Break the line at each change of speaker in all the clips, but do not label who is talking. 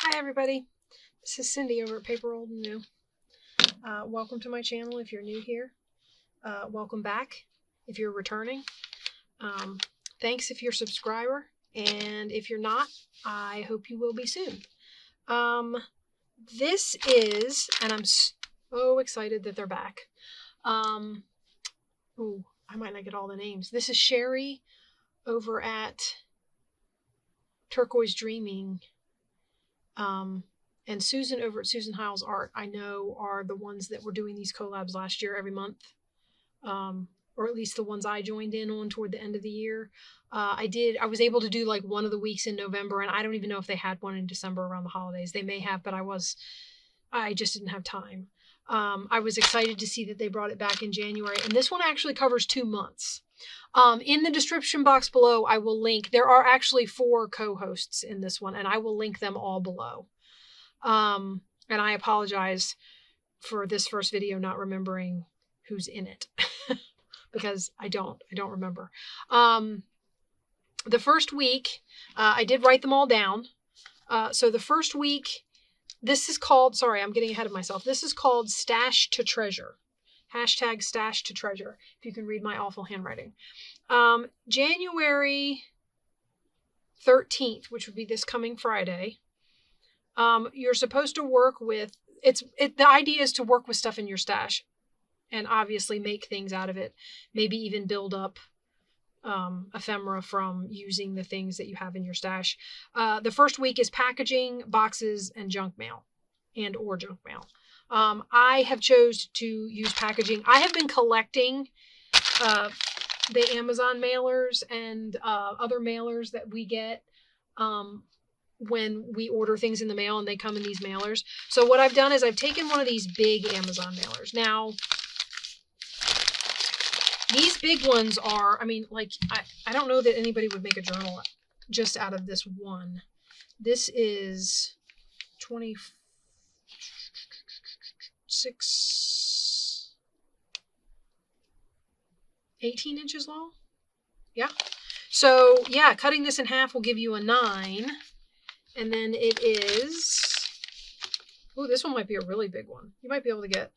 Hi everybody, this is Cindy over at paper.old.new. Welcome to my channel if you're new here. Welcome back if you're returning. Thanks if you're a subscriber, and if you're not, I hope you will be soon. This is, and I'm so excited that they're back. Ooh, I might not get all the names. This is Sherry over at Turquoise Dreaming. And Susan over at Susan Hiles Art, I know, are the ones that were doing these collabs last year every month, or at least the ones I joined in on toward the end of the year. I was able to do like one of the weeks in November, and I don't even know if they had one in December around the holidays. They may have, but I just didn't have time. I was excited to see that they brought it back in January, and this one actually covers 2 months. In the description box below, I will link. There are actually 4 co-hosts in this one, and I will link them all below. And I apologize for this first video not remembering who's in it because I don't remember. The first week, I did write them all down. So the first week, this is called, sorry, I'm getting ahead of myself. This is called Stash to Treasure. Hashtag Stash to Treasure, if you can read my awful handwriting. January 13th, which would be this coming Friday, you're supposed to work with, the idea is to work with stuff in your stash and obviously make things out of it. Maybe even build up ephemera from using the things that you have in your stash. The first week is packaging, boxes, and junk mail or junk mail. I have chose to use packaging. I have been collecting the Amazon mailers and other mailers that we get when we order things in the mail and they come in these mailers. So what I've done is I've taken one of these big Amazon mailers. Now, these big ones are, I mean, like, I don't know that anybody would make a journal just out of this one. This is 18 inches long. Yeah. So yeah, cutting this in half will give you a 9. And then it is, oh, this one might be a really big one. You might be able to get,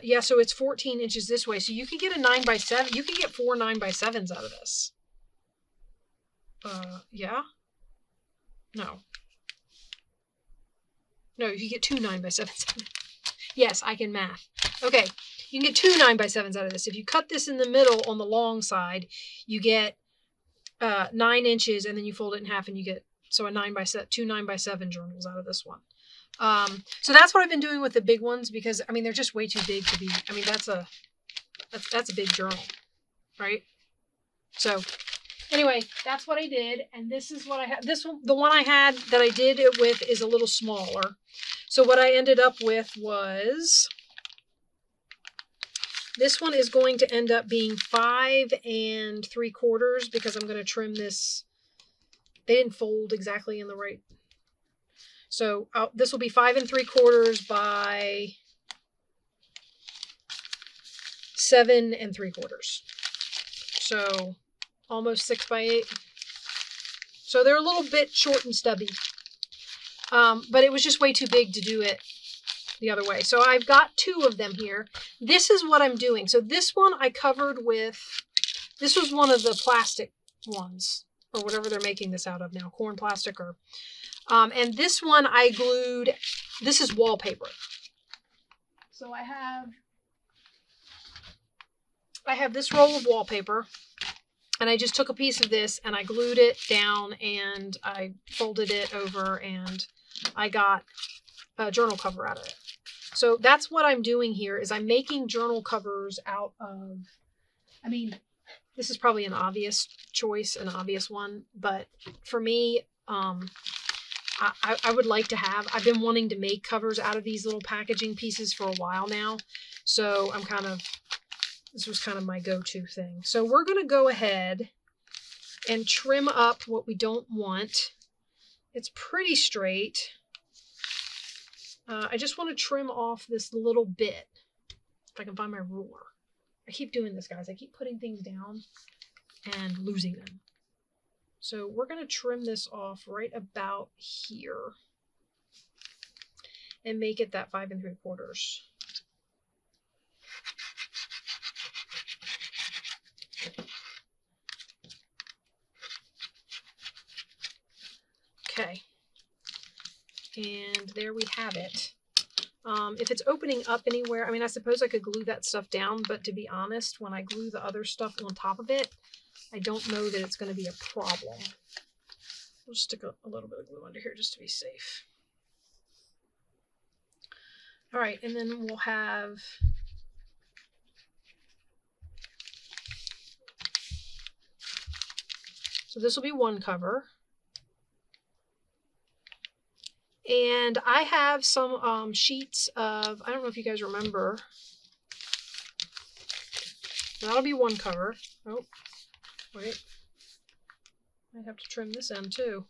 yeah, so it's 14 inches this way. So you can get a 9x7. You can get 4 9x7s out of this. Yeah. No, you can get 2 9x7s. Yes, I can math. Okay, you can get 2 9x7s out of this. If you cut this in the middle on the long side, you get 9 inches, and then you fold it in half, and you get, so a 2 9x7 journals out of this one. So that's what I've been doing with the big ones, because I mean they're just way too big to be. I mean that's a big journal, right? So anyway, that's what I did, and this is what I had. This one, the one I had that I did it with, is a little smaller. So what I ended up with was, this one is going to end up being 5 3/4 because I'm going to trim this. They didn't fold exactly in the right. So this will be 5 3/4 by 7 3/4. So almost 6 by 8. So they're a little bit short and stubby. But it was just way too big to do it the other way. So I've got 2 of them here. This is what I'm doing. So this one I covered with, this was one of the plastic ones, or whatever they're making this out of now, corn plastic, or, and this one I glued, this is wallpaper. So I have this roll of wallpaper, and I just took a piece of this and I glued it down and I folded it over, and I got a journal cover out of it. So that's what I'm doing here, is I'm making journal covers out of, I mean, this is probably an obvious choice, an obvious one, but for me, I would like to have, I've been wanting to make covers out of these little packaging pieces for a while now. So I'm kind of, this was kind of my go-to thing. So we're going to go ahead and trim up what we don't want. It's pretty straight. I just want to trim off this little bit. If I can find my ruler. I keep doing this, guys. I keep putting things down and losing them. So we're going to trim this off right about here and make it that 5 3/4. Okay. And there we have it. If it's opening up anywhere, I mean, I suppose I could glue that stuff down, but to be honest, when I glue the other stuff on top of it, I don't know that it's going to be a problem. We'll just stick a little bit of glue under here just to be safe. All right, and then we'll have so this will be one cover. And I have some sheets of, I don't know if you guys remember. That'll be one cover. Oh, wait. I have to trim this end too.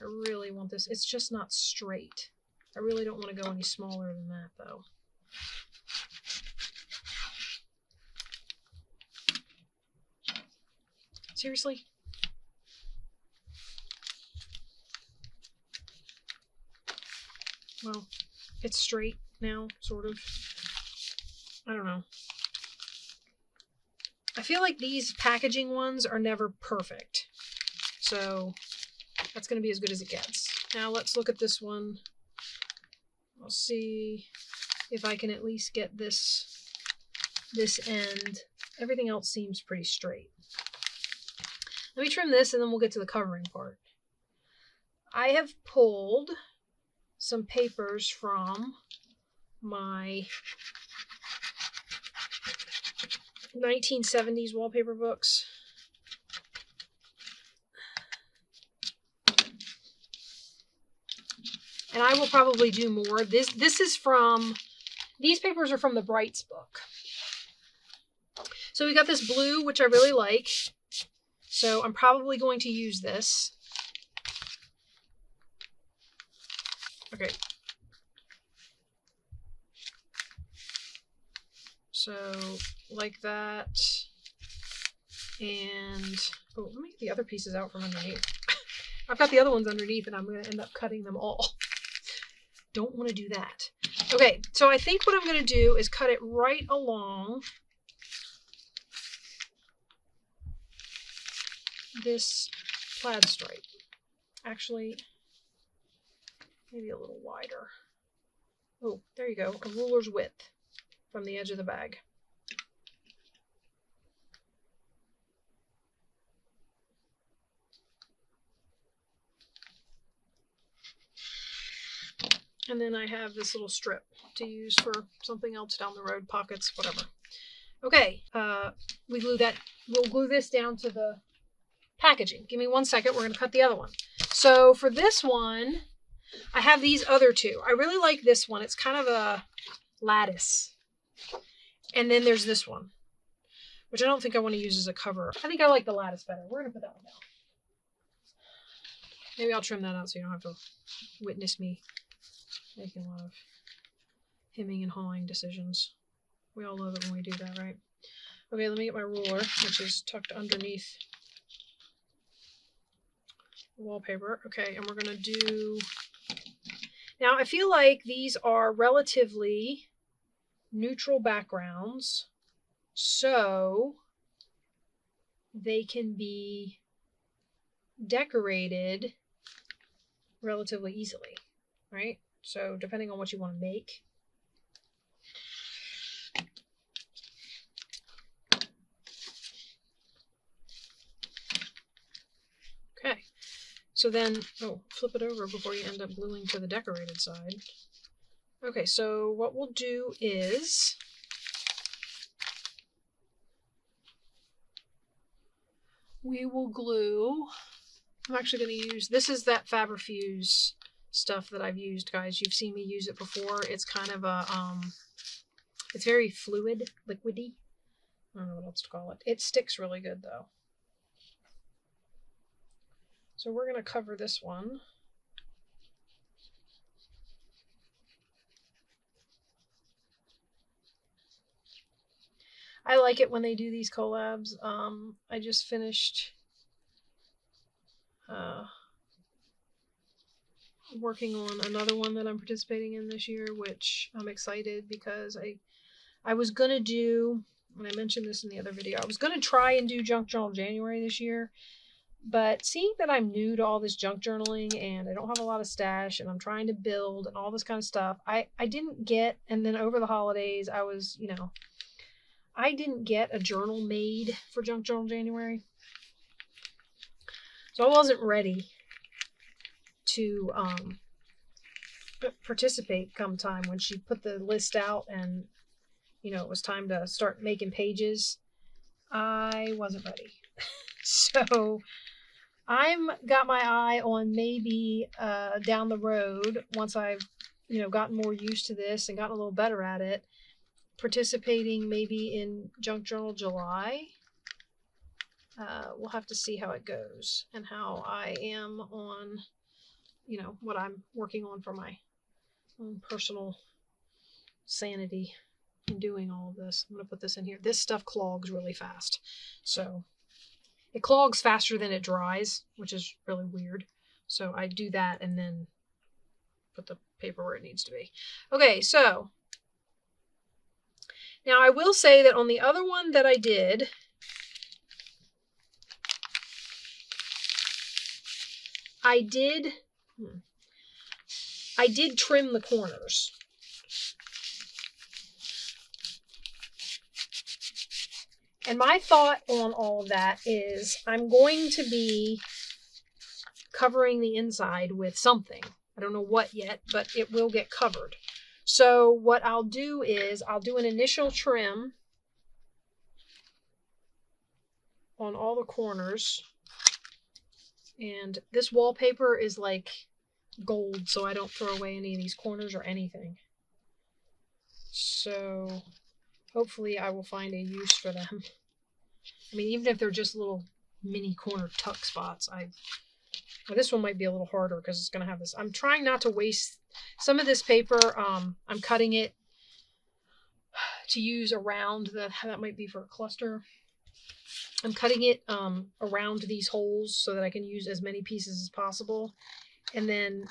I really want this. It's just not straight. I really don't want to go any smaller than that though. Seriously? Well, it's straight now, sort of. I don't know. I feel like these packaging ones are never perfect. So that's going to be as good as it gets. Now let's look at this one. I'll see if I can at least get this end. Everything else seems pretty straight. Let me trim this and then we'll get to the covering part. I have pulled some papers from my 1970s wallpaper books. And I will probably do more. This is from, these papers are from the Brights book. So we got this blue, which I really like. So I'm probably going to use this. Okay. So like that. And, oh, let me get the other pieces out from underneath. I've got the other ones underneath and I'm going to end up cutting them all. Don't want to do that. Okay, so I think what I'm going to do is cut it right along this plaid stripe. Actually, maybe a little wider. Oh, there you go, a ruler's width from the edge of the bag. And then I have this little strip to use for something else down the road, pockets, whatever. Okay, we'll glue this down to the packaging. Give me 1 second, we're gonna cut the other one. So for this one, I have these other two. I really like this one. It's kind of a lattice. And then there's this one, which I don't think I want to use as a cover. I think I like the lattice better. We're gonna put that one down. Maybe I'll trim that out so you don't have to witness me making a lot of hemming and hawing decisions. We all love it when we do that, right? Okay, let me get my ruler, which is tucked underneath the wallpaper. Okay, and we're gonna do, now I feel like these are relatively neutral backgrounds, so they can be decorated relatively easily, right? So depending on what you want to make. Okay, so then, oh, flip it over before you end up gluing to the decorated side. Okay, so what we'll do is we will glue, I'm actually going to use, this is that Fabrifuse stuff that I've used, guys. You've seen me use it before. It's kind of a, it's very fluid, liquidy. I don't know what else to call it. It sticks really good though. So we're going to cover this one. I like it when they do these collabs. I just finished working on another one that I'm participating in this year, which I'm excited because I was gonna do, and I mentioned this in the other video, I was gonna try and do Junk Journal January this year, but seeing that I'm new to all this junk journaling and I don't have a lot of stash and I'm trying to build and all this kind of stuff, I didn't get, and then over the holidays I was, I didn't get a journal made for Junk Journal January. So I wasn't ready to participate come time when she put the list out and, it was time to start making pages. I wasn't ready. So I'm got my eye on maybe down the road, once I've, gotten more used to this and gotten a little better at it, participating maybe in Junk Journal July. We'll have to see how it goes and how I am on, what I'm working on for my own personal sanity in doing all of this. I'm going to put this in here. This stuff clogs really fast. So it clogs faster than it dries, which is really weird. So I do that and then put the paper where it needs to be. Okay, so now I will say that on the other one that I did, I did trim the corners. And my thought on all of that is I'm going to be covering the inside with something. I don't know what yet, but it will get covered. So what I'll do is I'll do an initial trim on all the corners. And this wallpaper is like gold, so I don't throw away any of these corners or anything. So hopefully I will find a use for them. I mean, even if they're just little mini corner tuck spots, well, this one might be a little harder because it's going to have this. I'm trying not to waste some of this paper. I'm cutting it to use around that might be for a cluster. I'm cutting it around these holes so that I can use as many pieces as possible. And then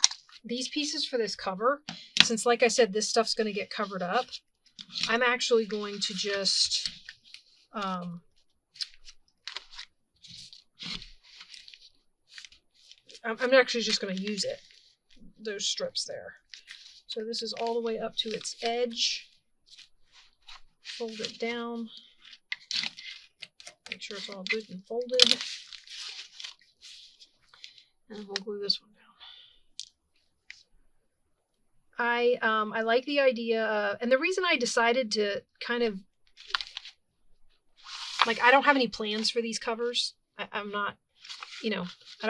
these pieces for this cover, since like I said, this stuff's going to get covered up, I'm actually going to just I'm actually just going to use it, those strips there. So this is all the way up to its edge. Fold it down. Make sure it's all good and folded. And we'll glue this one down. I like the idea, and the reason I decided to kind of, like, I don't have any plans for these covers. I'm not,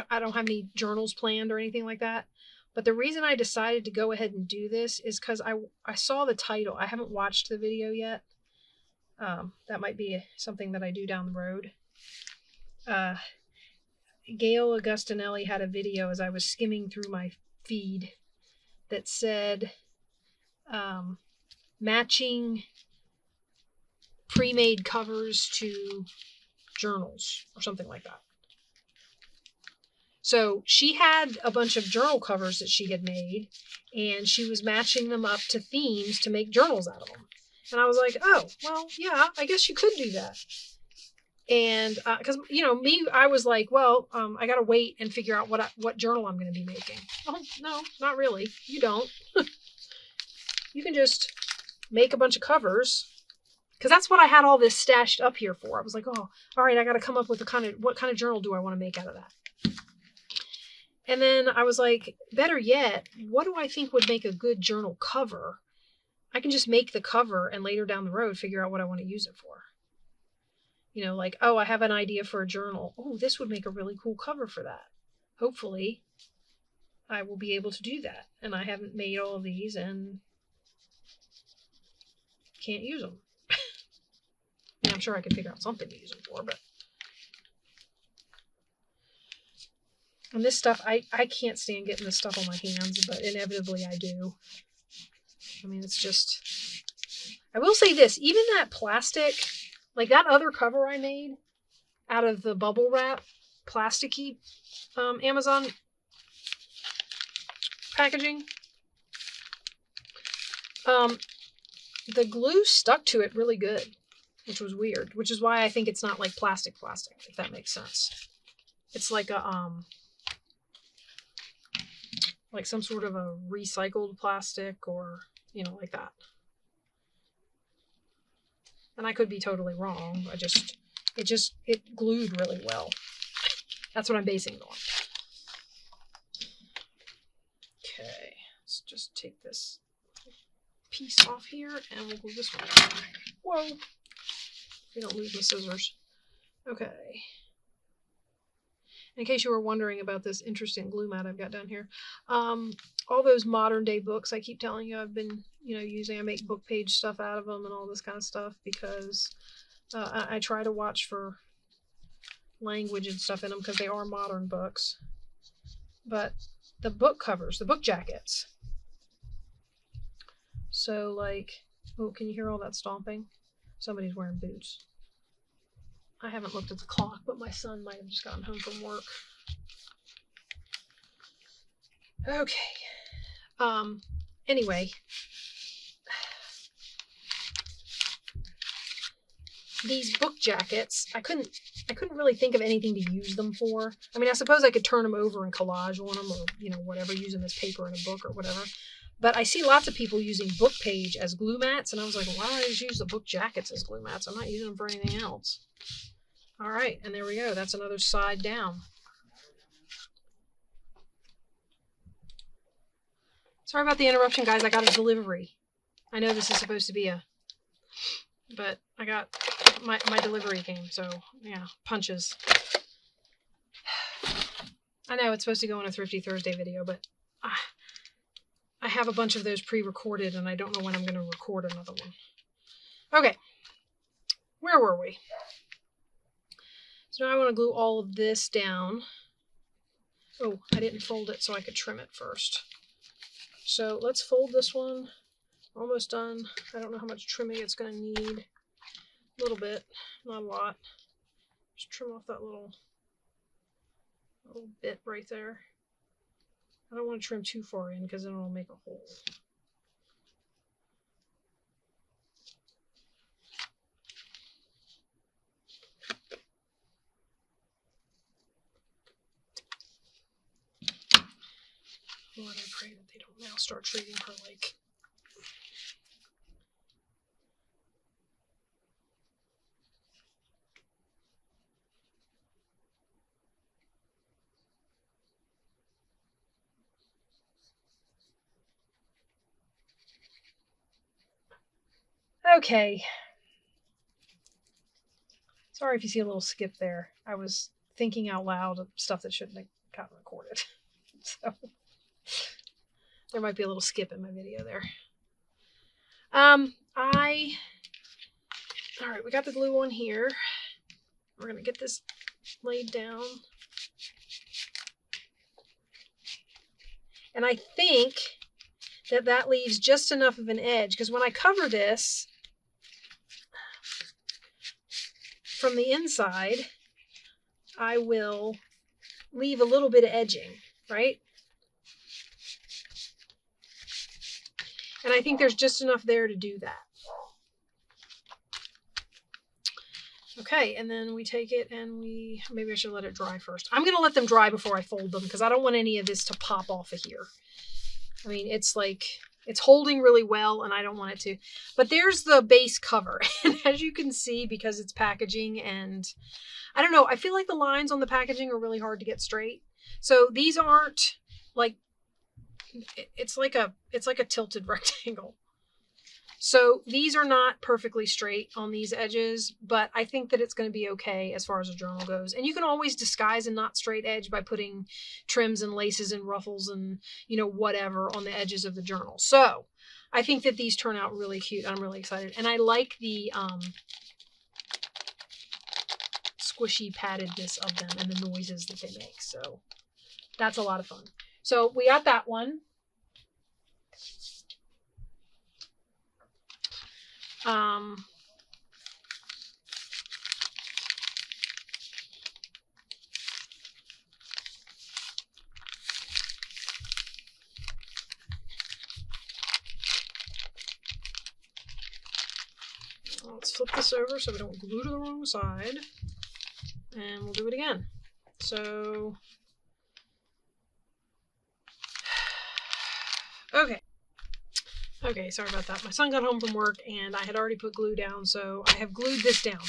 I don't have any journals planned or anything like that. But the reason I decided to go ahead and do this is because I saw the title. I haven't watched the video yet. That might be something that I do down the road. Gail Augustinelli had a video as I was skimming through my feed that said matching pre-made covers to journals or something like that. So she had a bunch of journal covers that she had made, and she was matching them up to themes to make journals out of them. And I was like, oh, well, yeah, I guess you could do that. And because, me, I was like, well, I got to wait and figure out what journal I'm going to be making. Oh, no, not really. You don't. You can just make a bunch of covers. Because that's what I had all this stashed up here for. I was like, oh, all right, I got to come up with what kind of journal do I want to make out of that? And then I was like, better yet, what do I think would make a good journal cover? I can just make the cover and later down the road figure out what I want to use it for. Like, oh, I have an idea for a journal. Oh, this would make a really cool cover for that. Hopefully, I will be able to do that. And I haven't made all of these and can't use them. I'm sure I can figure out something to use them for, but... And this stuff, I can't stand getting this stuff on my hands, but inevitably I do. I mean, it's just... I will say this, even that plastic Like that other cover I made out of the bubble wrap plasticky Amazon packaging. The glue stuck to it really good, which was weird, which is why I think it's not like plastic, if that makes sense. It's like a, like some sort of a recycled plastic or, you know, like that. And I could be totally wrong. It glued really well. That's what I'm basing it on. Okay, let's just take this piece off here and we'll glue this one. Whoa! We don't lose my scissors. Okay. In case you were wondering about this interesting glue mat I've got down here, all those modern day books I keep telling you I've been, you know, using. I make book page stuff out of them and all this kind of stuff because I try to watch for language and stuff in them because they are modern books. But the book covers, the book jackets. So like, oh, can you hear all that stomping? Somebody's wearing boots. I haven't looked at the clock, but my son might have just gotten home from work. Okay. Anyway. These book jackets, I couldn't really think of anything to use them for. I mean, I suppose I could turn them over and collage on them or, you know, whatever, use them as paper in a book or whatever. But I see lots of people using book page as glue mats, and I was like, well, why don't I just use the book jackets as glue mats? I'm not using them for anything else. All right, and there we go. That's another side down. Sorry about the interruption, guys. I got a delivery. I know this is supposed to be but I got my delivery came, so yeah, punches. I know it's supposed to go in a Thrifty Thursday video, but I have a bunch of those pre-recorded and I don't know when I'm going to record another one. Okay, where were we? So now I want to glue all of this down. Oh, I didn't fold it so I could trim it first. So let's fold this one. Almost done. I don't know how much trimming it's going to need. A little bit, not a lot. Just trim off that little bit right there. I don't want to trim too far in because then it'll make a hole. Lord, I pray that they don't now start treating her like... Okay. Sorry if you see a little skip there. I was thinking out loud of stuff that shouldn't have gotten recorded. So there might be a little skip in my video there. All right, we got the glue on here. We're going to get this laid down. And I think that leaves just enough of an edge, because when I cover this from the inside, I will leave a little bit of edging, right? And I think there's just enough there to do that. Okay, and then we take it and maybe I should let it dry first. I'm going to let them dry before I fold them because I don't want any of this to pop off of here. I mean, it's like, it's holding really well and I don't want it to. But there's the base cover. And as you can see, because it's packaging and I don't know, I feel like the lines on the packaging are really hard to get straight. So these aren't like, it's like a tilted rectangle. So these are not perfectly straight on these edges, but I think that it's going to be okay as far as a journal goes. And you can always disguise a not straight edge by putting trims and laces and ruffles and, you know, whatever on the edges of the journal. So I think that these turn out really cute. I'm really excited. And I like the squishy paddedness of them and the noises that they make. So that's a lot of fun. So we got that one. Let's flip this over so we don't glue to the wrong side. And we'll do it again. So, okay. Okay, sorry about that. My son got home from work and I had already put glue down, so I have glued this down.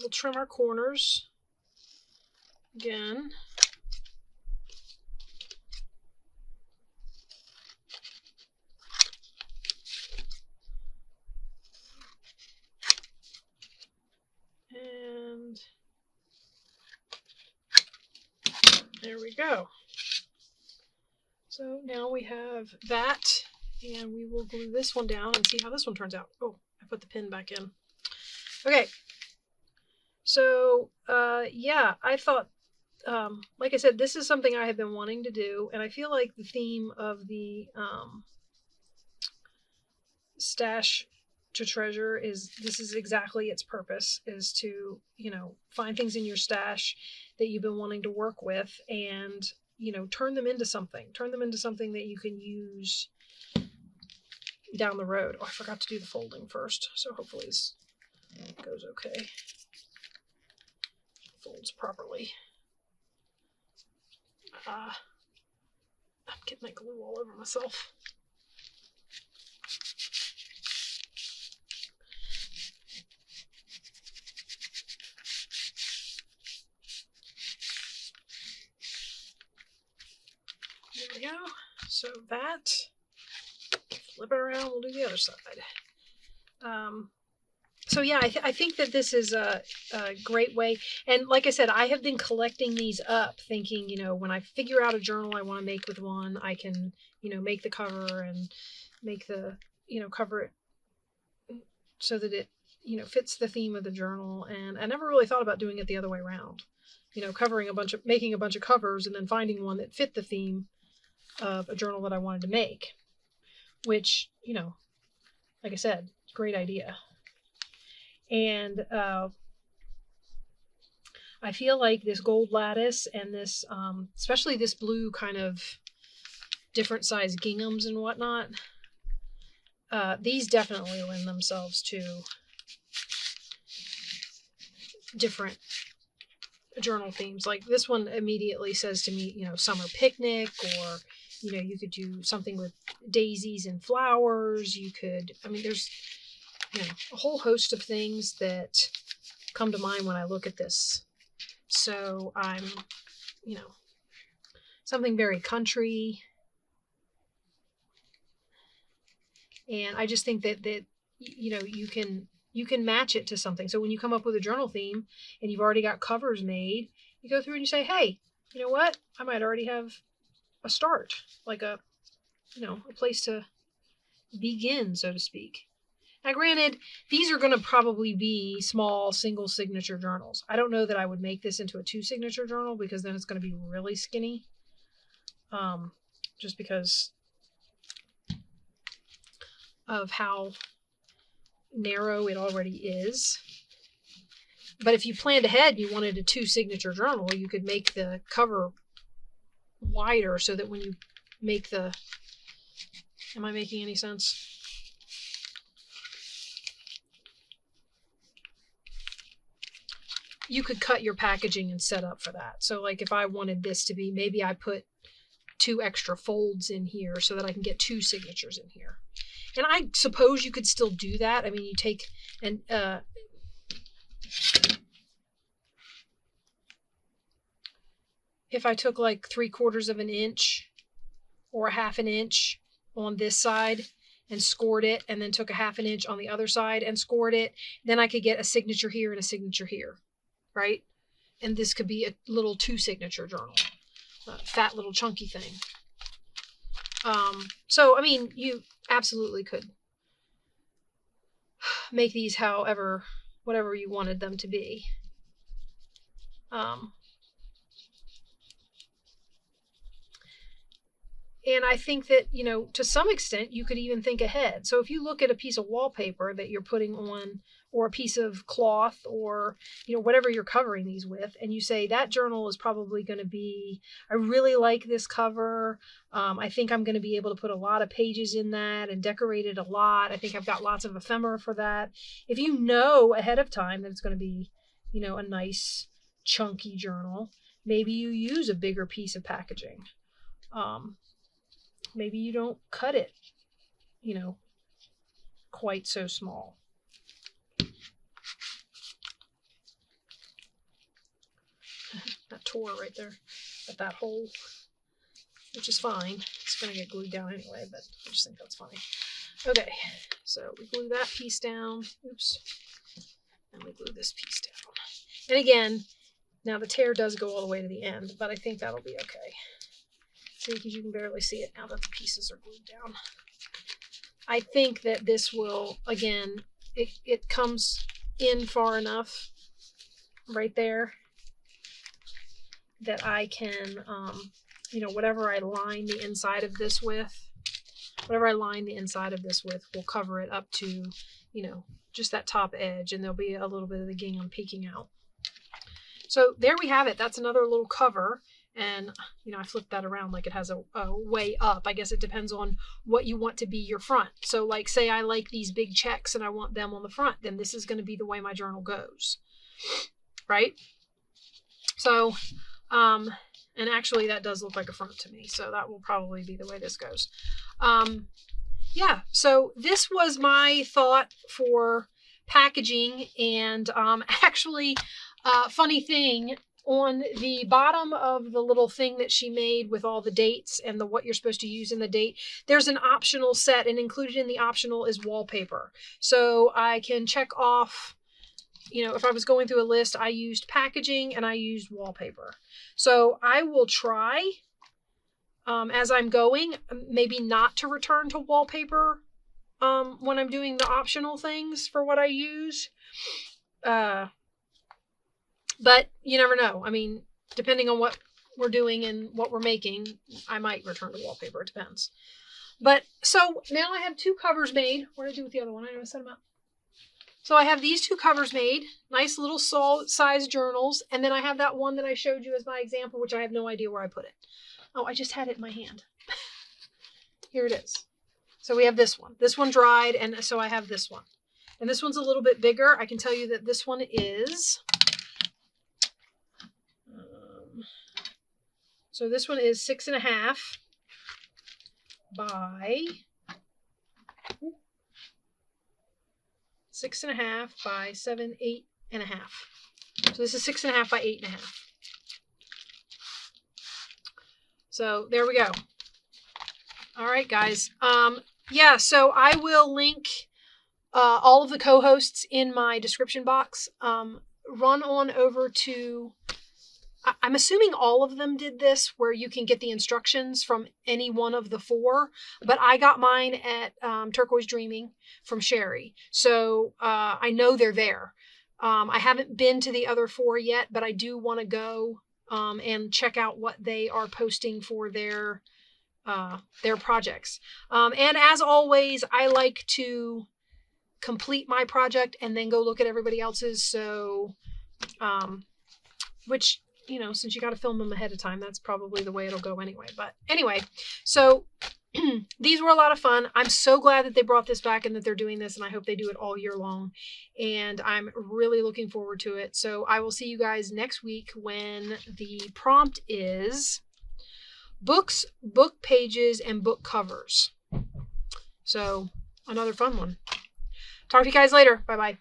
We'll trim our corners again. And there we go. So now we have that, and we will glue this one down and see how this one turns out. Oh, I put the pin back in. Okay. So, yeah, I thought, like I said, this is something I have been wanting to do, and I feel like the theme of the stash to treasure is, this is exactly its purpose, is to, you know, find things in your stash that you've been wanting to work with and, you know, turn them into something that you can use down the road. Oh, I forgot to do the folding first, so hopefully this goes okay. Folds properly. I'm getting that glue all over myself. There we go. So that, flip it around, we'll do the other side. So yeah, I think that this is a great way. And like I said, I have been collecting these up thinking, you know, when I figure out a journal I want to make with one, I can, you know, make the cover and make the, you know, cover it so that it, you know, fits the theme of the journal. And I never really thought about doing it the other way around, you know, making a bunch of covers and then finding one that fit the theme of a journal that I wanted to make, which, you know, like I said, great idea. And I feel like this gold lattice and this, especially this blue kind of different size ginghams and whatnot, these definitely lend themselves to different journal themes. Like this one immediately says to me, you know, summer picnic, or, you know, you could do something with daisies and flowers. You could, I mean, there's, you know, a whole host of things that come to mind when I look at this. So I'm, you know, something very country. And I just think that you know, you can match it to something. So when you come up with a journal theme and you've already got covers made, you go through and you say, hey, you know what? I might already have a start, like a, you know, a place to begin, so to speak. Now, granted, these are going to probably be small single signature journals. I don't know that I would make this into a 2-signature journal because then it's going to be really skinny. Just because of how narrow it already is. But if you planned ahead and you wanted a 2-signature journal, you could make the cover wider so that when you make the... Am I making any sense? You could cut your packaging and set up for that. So like if I wanted this to be, maybe I put 2 extra folds in here so that I can get 2 signatures in here. And I suppose you could still do that. I mean, you take and if I took like 3/4 of an inch or a 1/2 inch on this side and scored it, and then took a 1/2 inch on the other side and scored it, then I could get a signature here and a signature here, right? And this could be a little 2-signature journal, a fat little chunky thing. So, I mean, you absolutely could make these however, whatever you wanted them to be. And I think that, you know, to some extent, you could even think ahead. So if you look at a piece of wallpaper that you're putting on, or a piece of cloth, or, you know, whatever you're covering these with, and you say that journal is probably going to be, I really like this cover. I think I'm going to be able to put a lot of pages in that and decorate it a lot. I think I've got lots of ephemera for that. If you know ahead of time that it's going to be, you know, a nice chunky journal, maybe you use a bigger piece of packaging. Maybe you don't cut it, you know, quite so small. That tore right there at that hole, which is fine. It's going to get glued down anyway, but I just think that's funny. Okay, so we glue that piece down. Oops. And we glue this piece down. And again, now the tear does go all the way to the end, but I think that'll be okay. See, because you can barely see it now that the pieces are glued down. I think that this will, again, it comes in far enough right there that I can, you know, whatever I line the inside of this with will cover it up to, you know, just that top edge, and there'll be a little bit of the gingham peeking out. So there we have it. That's another little cover. And, you know, I flipped that around like it has a way up. I guess it depends on what you want to be your front. So like, say I like these big checks and I want them on the front, then this is going to be the way my journal goes. Right? So, and actually that does look like a front to me. So that will probably be the way this goes. Yeah, so this was my thought for packaging. And actually, funny thing, on the bottom of the little thing that she made with all the dates and what you're supposed to use in the date, there's an optional set, and included in the optional is wallpaper. So I can check off, you know, if I was going through a list, I used packaging and I used wallpaper. So I will try, as I'm going, maybe not to return to wallpaper when I'm doing the optional things for what I use. But you never know. I mean, depending on what we're doing and what we're making, I might return to wallpaper. It depends. But so now I have two covers made. What did I do with the other one? I never set them up. So I have these two covers made, nice little size journals. And then I have that one that I showed you as my example, which I have no idea where I put it. Oh, I just had it in my hand. Here it is. So we have this one. This one dried, and so I have this one. And this one's a little bit bigger. I can tell you that this one is... So this one is 6.5 by 6.5 by 7, 8.5. So this is 6.5 by 8.5. So there we go. All right, guys. Yeah, so I will link all of the co-hosts in my description box. Run on over to... I'm assuming all of them did this, where you can get the instructions from any one of the 4, but I got mine at Turquoise Dreaming from Sherry. So I know they're there. I haven't been to the other 4 yet, but I do want to go and check out what they are posting for their projects. And as always, I like to complete my project and then go look at everybody else's. So, which... you know, since you got to film them ahead of time, that's probably the way it'll go anyway. But anyway, so these were a lot of fun. I'm so glad that they brought this back and that they're doing this, and I hope they do it all year long. And I'm really looking forward to it. So I will see you guys next week when the prompt is books, book pages, and book covers. So another fun one. Talk to you guys later. Bye-bye.